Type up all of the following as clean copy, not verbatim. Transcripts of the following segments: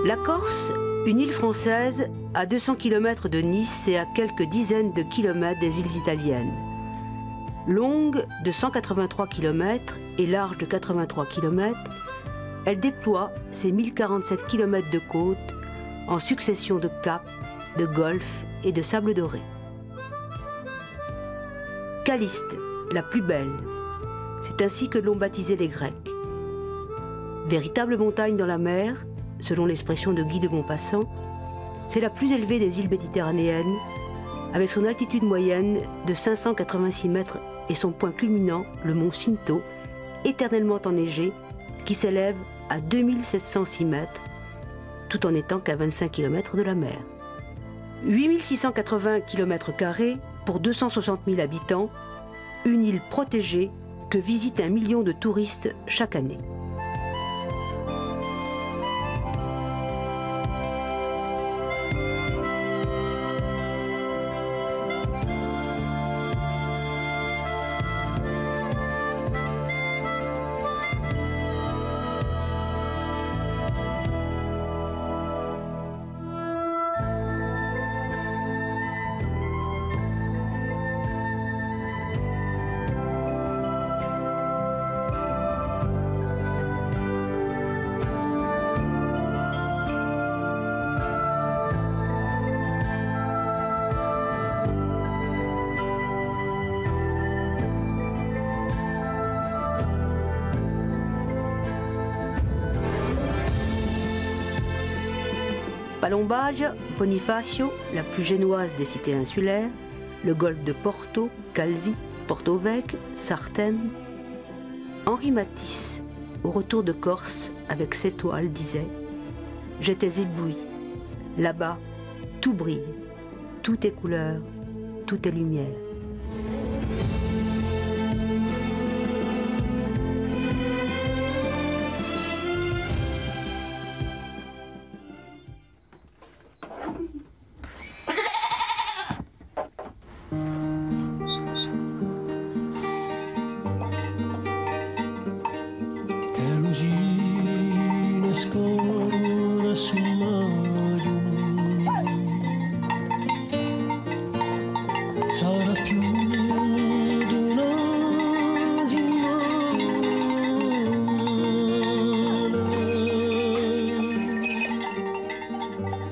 La Corse, une île française à 200 km de Nice et à quelques dizaines de kilomètres des îles italiennes. Longue de 183 km et large de 83 km, elle déploie ses 1047 km de côte en succession de caps, de golfes et de sables dorés. Caliste, la plus belle, c'est ainsi que l'ont baptisé les Grecs. Véritable montagne dans la mer, selon l'expression de Guy de Maupassant, c'est la plus élevée des îles méditerranéennes, avec son altitude moyenne de 586 mètres et son point culminant, le mont Shinto, éternellement enneigé, qui s'élève à 2706 mètres, tout en n'étant qu'à 25 km de la mer. 8680 km² pour 260 000 habitants, une île protégée que visitent 1 million de touristes chaque année. Palombage, Bonifacio, la plus génoise des cités insulaires, le golfe de Porto, Calvi, Porto Vecchio, Sartène. Henri Matisse, au retour de Corse avec ses toiles, disait « J'étais ébloui. Là-bas, tout brille, tout est couleur, tout est lumière. »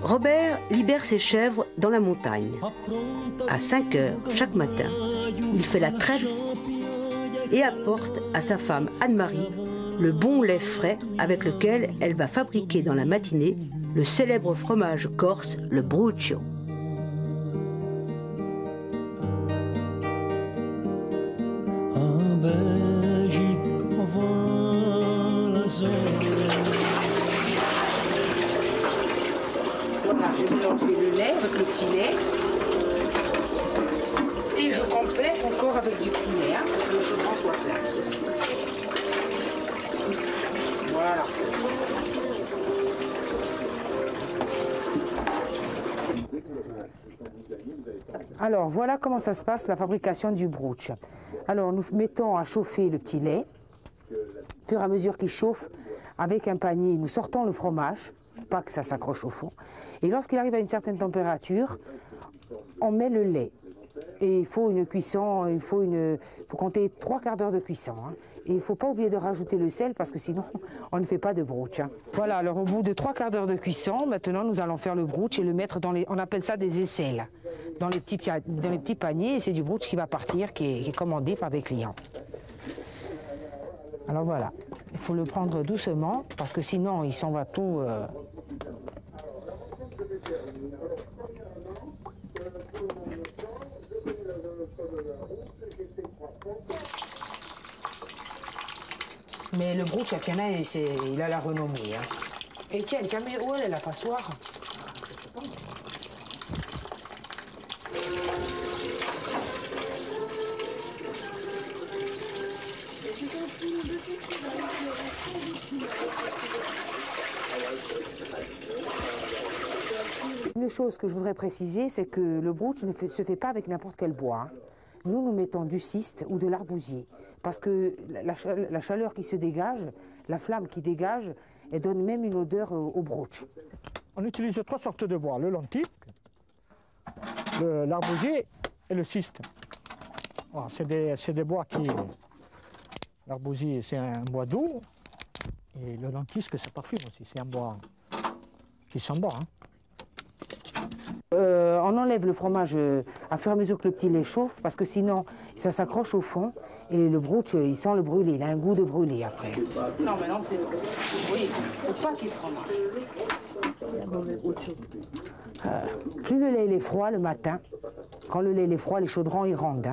Robert libère ses chèvres dans la montagne. À 5 heures chaque matin, il fait la traite et apporte à sa femme Anne-Marie le bon lait frais avec lequel elle va fabriquer dans la matinée le célèbre fromage corse, le bruccio. Voilà, je mélange le lait avec le petit lait. Et je complète encore avec du petit lait, hein, pour que le chaudron soit plein. Voilà. Alors, voilà comment ça se passe, la fabrication du brooch. Alors, nous mettons à chauffer le petit lait. Au fur et à mesure qu'il chauffe, avec un panier, nous sortons le fromage, pas que ça s'accroche au fond. Et lorsqu'il arrive à une certaine température, on met le lait. Et il faut une cuisson, il faut compter 3/4 d'heure de cuisson. Hein. Et il ne faut pas oublier de rajouter le sel parce que sinon on ne fait pas de brooch. Hein. Voilà, alors au bout de 3/4 d'heure de cuisson, maintenant nous allons faire le brooch et le mettre dans les, on appelle ça des aisselles, dans les petits paniers. Et c'est du brooch qui va partir, qui est commandé par des clients. Alors voilà, il faut le prendre doucement parce que sinon il s'en va tout. Mais le brooch à Tiana, il a la renommée. Hein. Et tiens, mais où elle est la passoire? Une chose que je voudrais préciser, c'est que le brooch ne se fait pas avec n'importe quel bois. Hein. Nous mettons du ciste ou de l'arbousier, parce que la chaleur qui se dégage, la flamme qui dégage, elle donne même une odeur au brooch. On utilise 3 sortes de bois, le lentisque, l'arbousier et le ciste. Voilà, c'est des bois qui... L'arbousier, c'est un bois doux, et le lentisque, c'est parfum aussi, c'est un bois qui sent bon. On enlève le fromage à fur et à mesure que le petit lait chauffe, parce que sinon, ça s'accroche au fond, et le brooch, il sent le brûlé, il a un goût de brûlé après. Non, mais non, c'est... Oui, il ne faut pas qu'il y ait de fromage. Plus le lait est froid le matin, quand le lait est froid, les chaudrons ils rendent.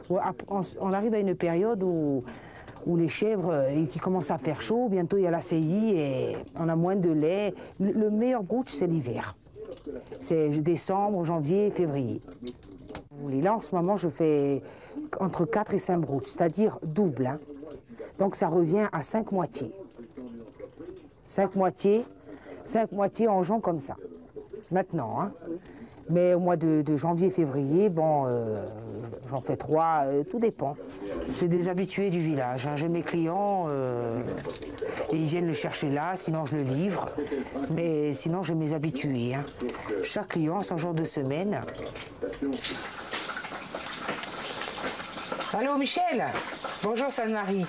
On arrive à une période où les chèvres qui commencent à faire chaud, bientôt il y a la CI et on a moins de lait. Le meilleur brooch, c'est l'hiver. C'est décembre, janvier, février. Là, en ce moment, je fais entre 4 et 5 brooches, c'est-à-dire double. Hein. Donc ça revient à 5 moitiés. 5 moitiés en jonc comme ça. Maintenant, hein. Mais au mois de janvier, février, bon, j'en fais 3, tout dépend. C'est des habitués du village. Hein. J'ai mes clients, et ils viennent le chercher là, sinon je le livre. Mais sinon, j'ai mes habitués. Hein. Chaque client, son jour de semaine. Allô, Michel? Bonjour, Sainte-Marie.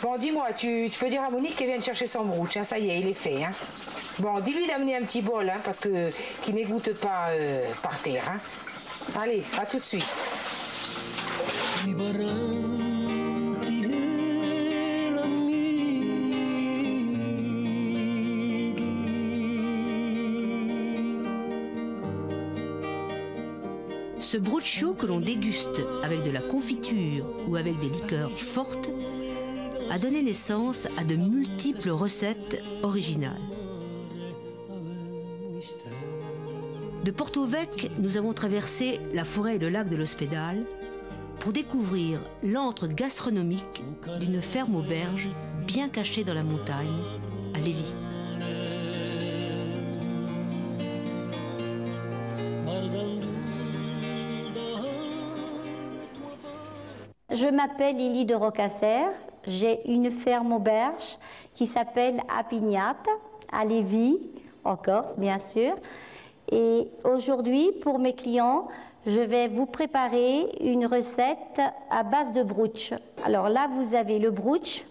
Bon, dis-moi, tu peux dire à Monique qu'elle vienne chercher son brooch. Hein, ça y est, il est fait. Hein. Bon, dis-lui d'amener un petit bol, hein, parce que qu'il n'égoutte pas par terre. Hein. Allez, à tout de suite. Ce brooch chaud que l'on déguste avec de la confiture ou avec des liqueurs fortes a donné naissance à de multiples recettes originales. De Porto Vecchio, nous avons traversé la forêt et le lac de l'Ospedale pour découvrir l'antre gastronomique d'une ferme auberge bien cachée dans la montagne, à Lévis. Je m'appelle Lily de Rocasser, j'ai une ferme auberge qui s'appelle Apignate, à Lévis, en Corse bien sûr. Et aujourd'hui, pour mes clients, je vais vous préparer une recette à base de brooch. Alors là, vous avez le brooch,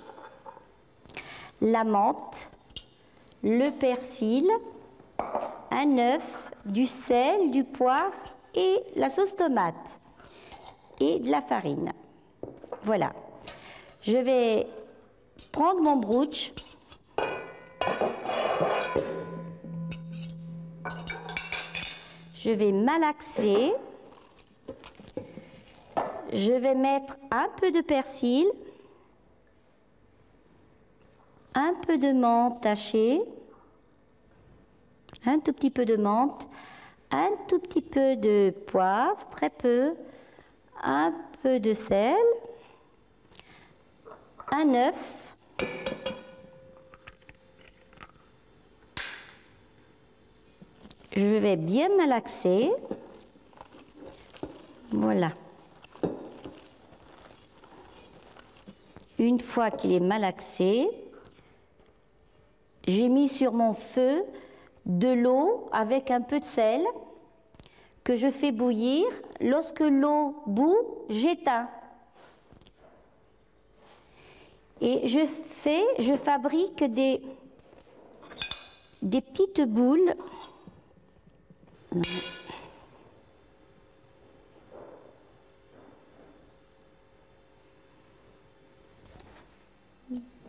la menthe, le persil, un œuf, du sel, du poivre et la sauce tomate et de la farine. Voilà. Je vais prendre mon brooch. Je vais malaxer. Je vais mettre un peu de persil, un peu de menthe tachée, un tout petit peu de menthe, un tout petit peu de poivre, très peu, un peu de sel, un œuf, je vais bien malaxer, voilà. Une fois qu'il est malaxé, j'ai mis sur mon feu de l'eau avec un peu de sel que je fais bouillir. Lorsque l'eau bout, j'éteins. Et je fabrique des petites boules.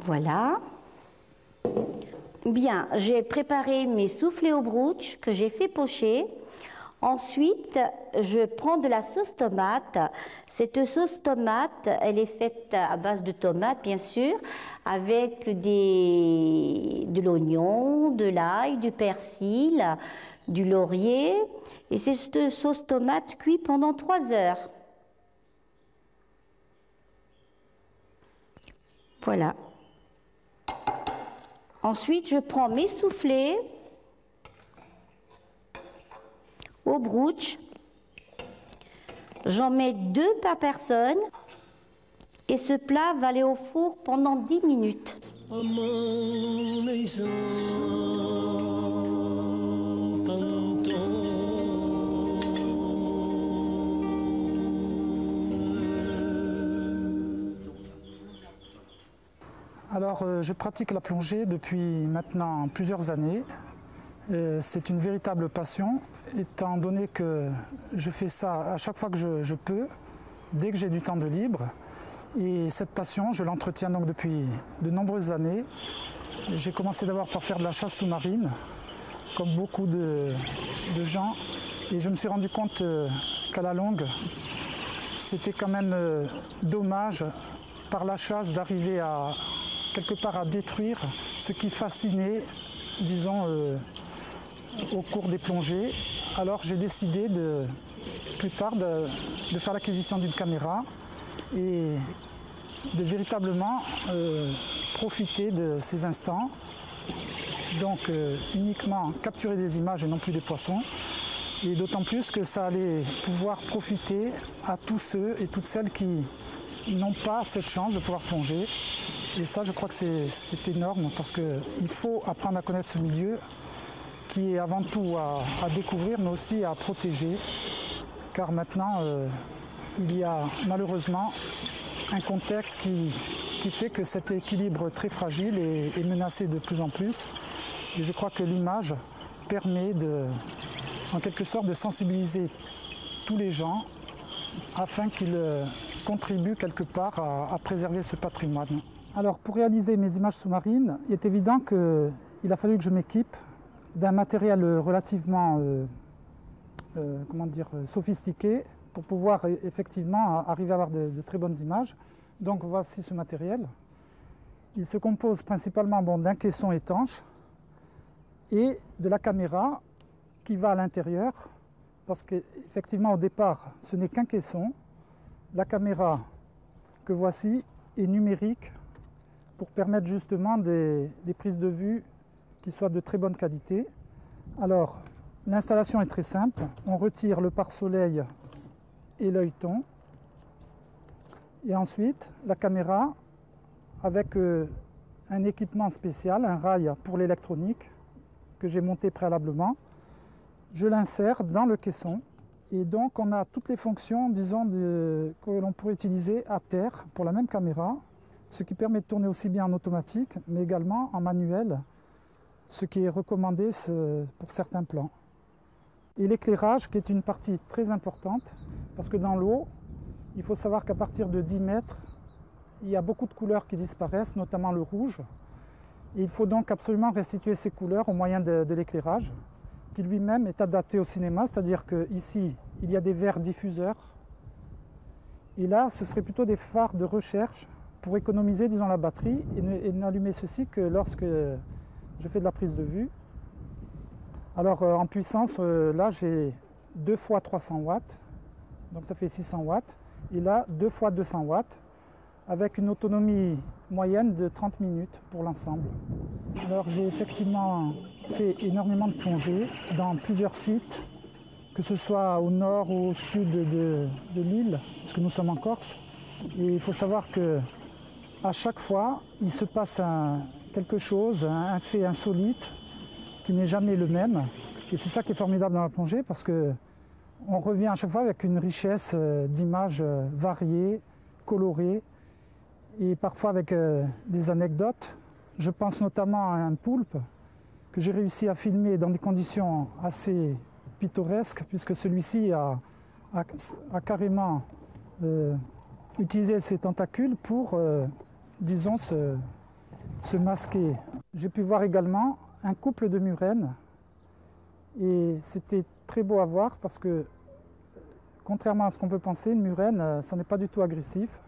Voilà. Bien, j'ai préparé mes soufflés au brooch que j'ai fait pocher. Ensuite, je prends de la sauce tomate. Cette sauce tomate, elle est faite à base de tomates, bien sûr, avec de l'oignon, de l'ail, du persil, du laurier. Et cette sauce tomate cuit pendant 3 heures. Voilà. Ensuite, je prends mes soufflés au brooch. J'en mets 2 par personne et ce plat va aller au four pendant 10 minutes. Alors, je pratique la plongée depuis maintenant plusieurs années. C'est une véritable passion, étant donné que je fais ça à chaque fois que je peux, dès que j'ai du temps de libre. Et cette passion, je l'entretiens donc depuis de nombreuses années. J'ai commencé d'abord par faire de la chasse sous-marine, comme beaucoup de gens. Et je me suis rendu compte qu'à la longue, c'était quand même dommage, par la chasse, d'arriver à quelque part à détruire ce qui fascinait, disons, au cours des plongées. Alors j'ai décidé plus tard de faire l'acquisition d'une caméra et de véritablement profiter de ces instants. Donc uniquement capturer des images et non plus des poissons. Et d'autant plus que ça allait pouvoir profiter à tous ceux et toutes celles qui n'ont pas cette chance de pouvoir plonger. Et ça, je crois que c'est énorme parce qu'il faut apprendre à connaître ce milieu qui est avant tout à découvrir, mais aussi à protéger. Car maintenant, il y a malheureusement un contexte qui fait que cet équilibre très fragile est menacé de plus en plus. Et je crois que l'image permet en quelque sorte de sensibiliser tous les gens afin qu'ils contribuent quelque part à préserver ce patrimoine. Alors pour réaliser mes images sous-marines, il est évident qu'il a fallu que je m'équipe d'un matériel relativement sophistiqué pour pouvoir effectivement arriver à avoir de très bonnes images. Donc voici ce matériel. Il se compose principalement d'un caisson étanche et de la caméra qui va à l'intérieur, parce qu'effectivement au départ ce n'est qu'un caisson. La caméra que voici est numérique pour permettre justement des prises de vue qui soient de très bonne qualité. Alors l'installation est très simple, on retire le pare-soleil et l'œilleton et ensuite la caméra avec un équipement spécial, un rail pour l'électronique que j'ai monté préalablement. Je l'insère dans le caisson et donc on a toutes les fonctions, disons, que l'on pourrait utiliser à terre pour la même caméra, ce qui permet de tourner aussi bien en automatique mais également en manuel, ce qui est recommandé pour certains plans. Et l'éclairage qui est une partie très importante parce que dans l'eau, il faut savoir qu'à partir de 10 mètres, il y a beaucoup de couleurs qui disparaissent, notamment le rouge. Et il faut donc absolument restituer ces couleurs au moyen de l'éclairage, qui lui-même est adapté au cinéma, c'est-à-dire qu'ici, il y a des verres diffuseurs. Et là, ce serait plutôt des phares de recherche pour économiser, disons, la batterie et n'allumer ceci que lorsque je fais de la prise de vue. Alors en puissance, là j'ai 2 fois 300 watts, donc ça fait 600 watts. Et là, 2 fois 200 watts, avec une autonomie moyenne de 30 minutes pour l'ensemble. Alors j'ai effectivement fait énormément de plongées dans plusieurs sites, que ce soit au nord ou au sud de l'île, puisque nous sommes en Corse. Et il faut savoir qu'à chaque fois, il se passe quelque chose, un fait insolite, qui n'est jamais le même. Et c'est ça qui est formidable dans la plongée, parce qu'on revient à chaque fois avec une richesse d'images variées, colorées, et parfois avec des anecdotes. Je pense notamment à un poulpe que j'ai réussi à filmer dans des conditions assez pittoresques, puisque celui-ci a carrément utilisé ses tentacules pour, disons, se masquer. J'ai pu voir également un couple de murènes et c'était très beau à voir parce que, contrairement à ce qu'on peut penser, une murène, ça n'est pas du tout agressif.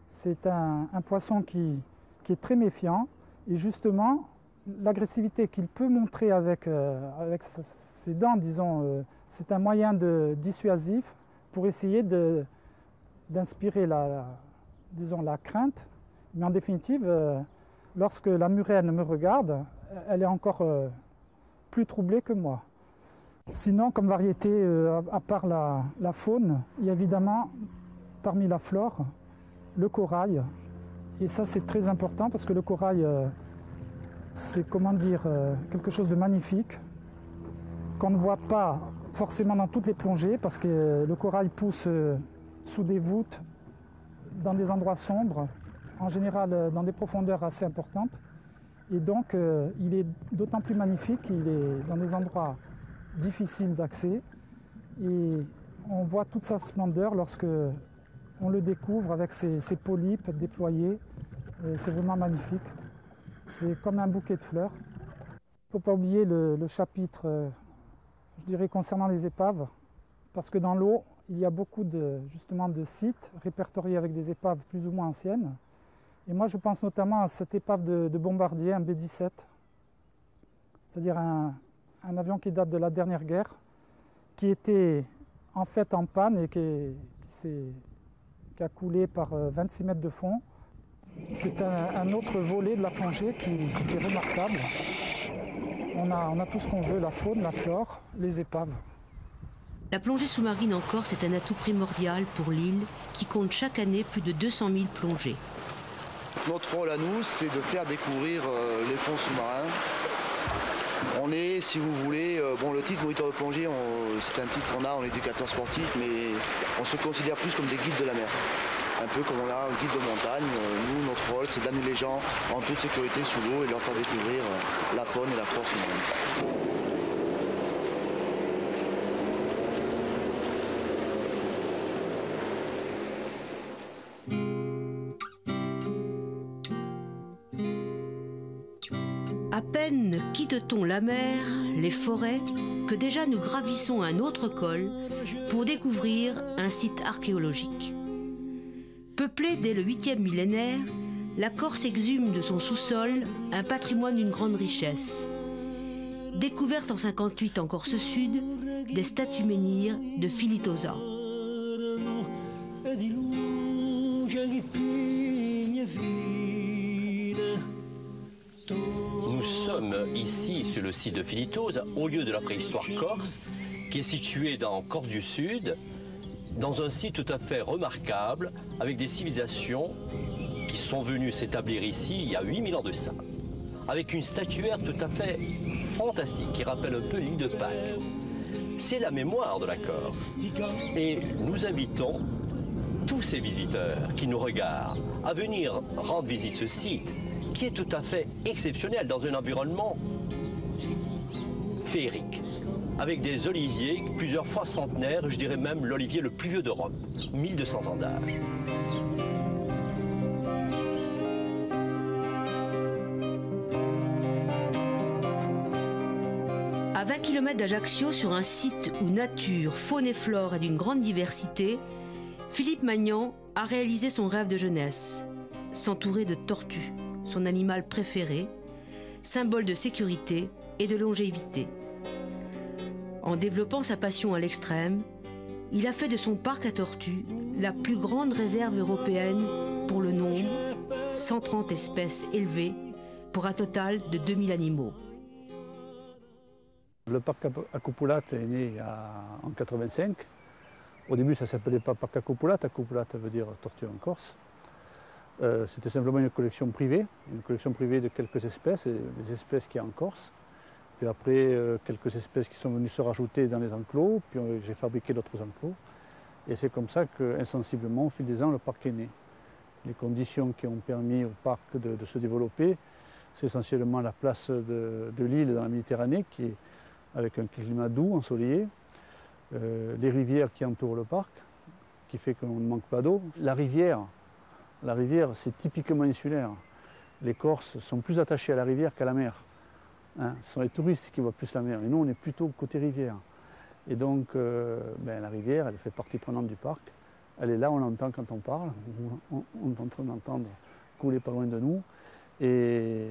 C'est un poisson qui est très méfiant et justement, l'agressivité qu'il peut montrer avec ses dents, disons, c'est un moyen dissuasif pour essayer d'inspirer disons, la crainte. Mais en définitive, lorsque la murène me regarde, elle est encore plus troublée que moi. Sinon, comme variété, à part la faune, il y a évidemment, parmi la flore, le corail. Et ça, c'est très important parce que le corail, c'est, comment dire, quelque chose de magnifique qu'on ne voit pas forcément dans toutes les plongées parce que le corail pousse sous des voûtes, dans des endroits sombres, en général dans des profondeurs assez importantes. Et donc, il est d'autant plus magnifique qu'il est dans des endroits difficiles d'accès. Et on voit toute sa splendeur lorsque on le découvre avec ses polypes déployés. C'est vraiment magnifique. C'est comme un bouquet de fleurs. Il ne faut pas oublier le chapitre, je dirais, concernant les épaves, parce que dans l'eau, il y a beaucoup justement de sites répertoriés avec des épaves plus ou moins anciennes. Et moi, je pense notamment à cette épave de bombardier, un B-17, c'est-à-dire un avion qui date de la dernière guerre, qui était en fait en panne et qui a coulé par 26 mètres de fond. C'est un autre volet de la plongée qui est remarquable. On a tout ce qu'on veut, la faune, la flore, les épaves. La plongée sous-marine en Corse est un atout primordial pour l'île qui compte chaque année plus de 200 000 plongées. Notre rôle à nous, c'est de faire découvrir les fonds sous-marins. On est, si vous voulez, le titre moniteur de plongée, c'est un titre qu'on a, on est éducateur sportif, mais on se considère plus comme des guides de la mer. Un peu comme on a un guide de montagne. Nous, notre rôle, c'est d'amener les gens en toute sécurité sous l'eau et leur faire découvrir la faune et la flore sous-marine. À peine quitte-t-on la mer, les forêts, que déjà nous gravissons un autre col pour découvrir un site archéologique. Peuplée dès le 8e millénaire, la Corse exhume de son sous-sol un patrimoine d'une grande richesse. Découverte en 58 en Corse Sud, des statues menhirs de Filitosa. Nous sommes ici sur le site de Filitosa, au lieu de la préhistoire corse, qui est situé dans Corse du Sud, dans un site tout à fait remarquable, avec des civilisations qui sont venues s'établir ici il y a 8000 ans de ça, avec une statuaire tout à fait fantastique qui rappelle un peu l'île de Pâques. C'est la mémoire de la Corse. Et nous invitons tous ces visiteurs qui nous regardent à venir rendre visite à ce site, qui est tout à fait exceptionnel dans un environnement féerique, avec des oliviers plusieurs fois centenaires, je dirais même l'olivier le plus vieux d'Europe, 1200 ans d'âge. À 20 km d'Ajaccio, sur un site où nature, faune et flore est d'une grande diversité, Philippe Magnan a réalisé son rêve de jeunesse, s'entourer de tortues, son animal préféré, symbole de sécurité et de longévité. En développant sa passion à l'extrême, il a fait de son parc à tortues la plus grande réserve européenne pour le nombre, 130 espèces élevées, pour un total de 2000 animaux. Le parc Acupulate est né en 85. Au début, ça ne s'appelait pas parc Acupulate. Acupulate veut dire tortue en Corse. C'était simplement une collection privée de quelques espèces, les espèces qu'il y a en Corse. Puis après, quelques espèces qui sont venues se rajouter dans les enclos, puis j'ai fabriqué d'autres enclos. Et c'est comme ça qu'insensiblement, au fil des ans, le parc est né. Les conditions qui ont permis au parc de se développer, c'est essentiellement la place de l'île dans la Méditerranée, qui est avec un climat doux, ensoleillé, les rivières qui entourent le parc, qui fait qu'on ne manque pas d'eau. La rivière, c'est typiquement insulaire. Les Corses sont plus attachés à la rivière qu'à la mer. Hein, ce sont les touristes qui voient plus la mer, et nous on est plutôt côté rivière. Et donc la rivière, elle fait partie prenante du parc. Elle est là, on l'entend quand on parle, on est en train d'entendre couler pas loin de nous. Et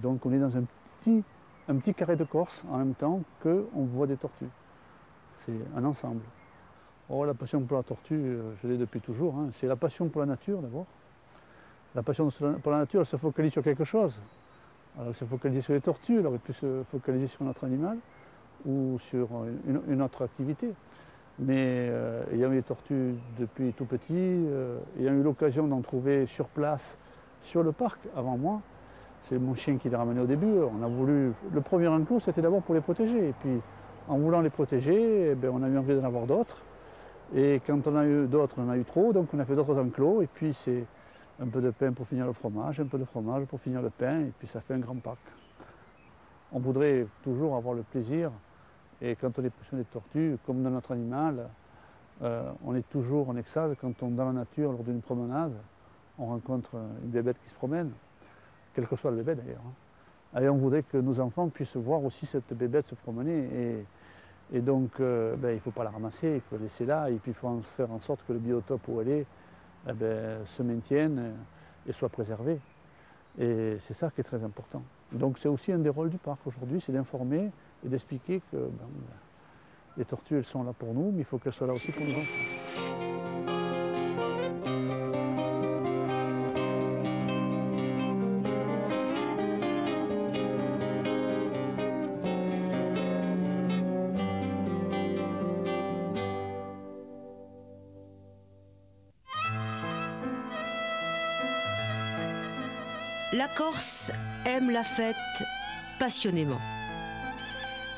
donc on est dans un petit carré de Corse en même temps qu'on voit des tortues. C'est un ensemble. Oh, la passion pour la tortue, je l'ai depuis toujours. Hein. C'est la passion pour la nature d'abord. La passion pour la nature, elle se focalise sur quelque chose. Alors, elle se focalise sur les tortues, elle aurait pu se focaliser sur notre animal. ou sur une autre activité. Mais ayant eu les tortues depuis tout petit, ayant eu l'occasion d'en trouver sur place, sur le parc, avant moi, c'est mon chien qui les ramenait au début. On a voulu, le premier enclos, c'était d'abord pour les protéger. Et puis, en voulant les protéger, eh bien, on a eu envie d'en avoir d'autres. Et quand on a eu d'autres, on en a eu trop, donc on a fait d'autres enclos. Et puis, c'est un peu de pain pour finir le fromage, un peu de fromage pour finir le pain. Et puis, ça fait un grand parc. On voudrait toujours avoir le plaisir. Et quand on est passionné de tortues, comme dans notre animal, on est toujours en extase quand on est dans la nature, lors d'une promenade, on rencontre une bébête qui se promène, quel que soit le bébé d'ailleurs. Et on voudrait que nos enfants puissent voir aussi cette bébête se promener. Et donc, il ne faut pas la ramasser, il faut la laisser là, et puis il faut faire en sorte que le biotope où elle est se maintienne et soit préservé. Et c'est ça qui est très important. Donc c'est aussi un des rôles du parc aujourd'hui, c'est d'informer et d'expliquer que les tortues, elles sont là pour nous, mais il faut qu'elles soient là aussi pour nos enfants. La Corse aime la fête passionnément.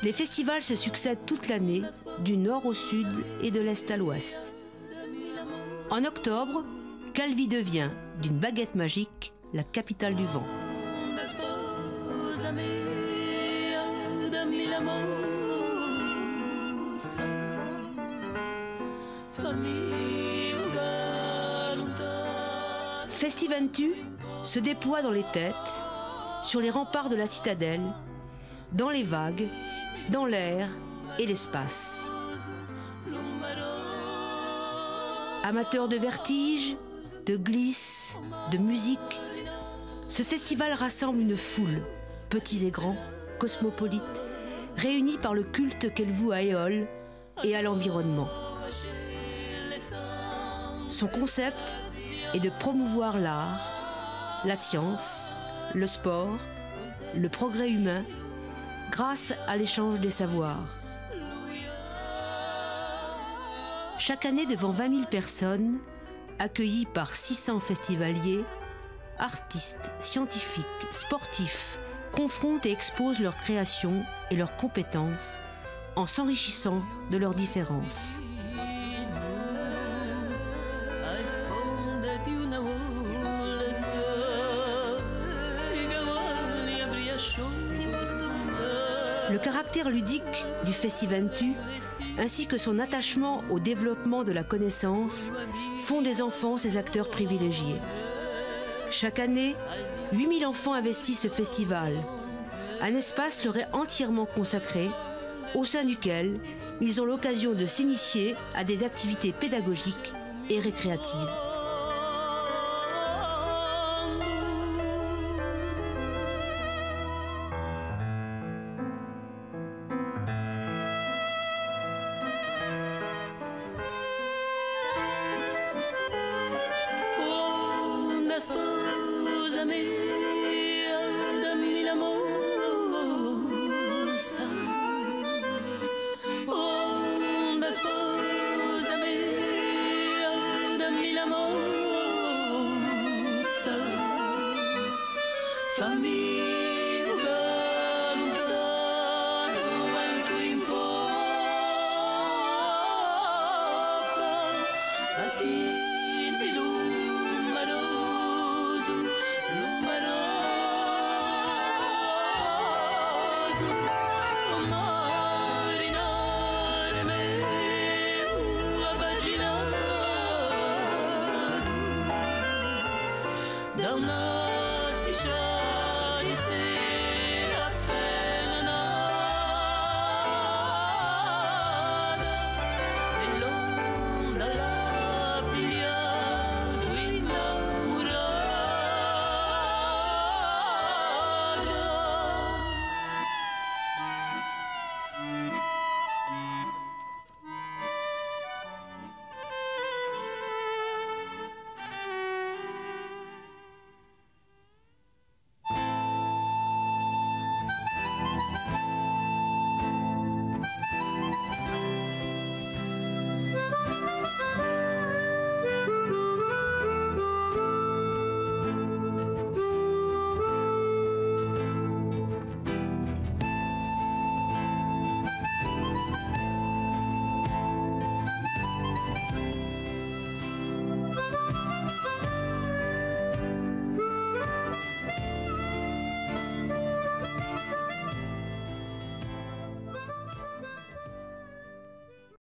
Les festivals se succèdent toute l'année, du nord au sud et de l'est à l'ouest. En octobre, Calvi devient, d'une baguette magique, la capitale du vent. Festiventu se déploie dans les têtes, sur les remparts de la citadelle, dans les vagues, dans l'air et l'espace. Amateurs de vertige, de glisse, de musique, ce festival rassemble une foule, petits et grands, cosmopolites, réunis par le culte qu'elle voue à Éole et à l'environnement. Son concept est de promouvoir l'art, la science, le sport, le progrès humain, grâce à l'échange des savoirs. Chaque année, devant 20 000 personnes, accueillies par 600 festivaliers, artistes, scientifiques, sportifs, confrontent et exposent leurs créations et leurs compétences en s'enrichissant de leurs différences. Le caractère ludique du Festiventu, ainsi que son attachement au développement de la connaissance, font des enfants ses acteurs privilégiés. Chaque année, 8000 enfants investissent ce festival. Un espace leur est entièrement consacré, au sein duquel ils ont l'occasion de s'initier à des activités pédagogiques et récréatives. da una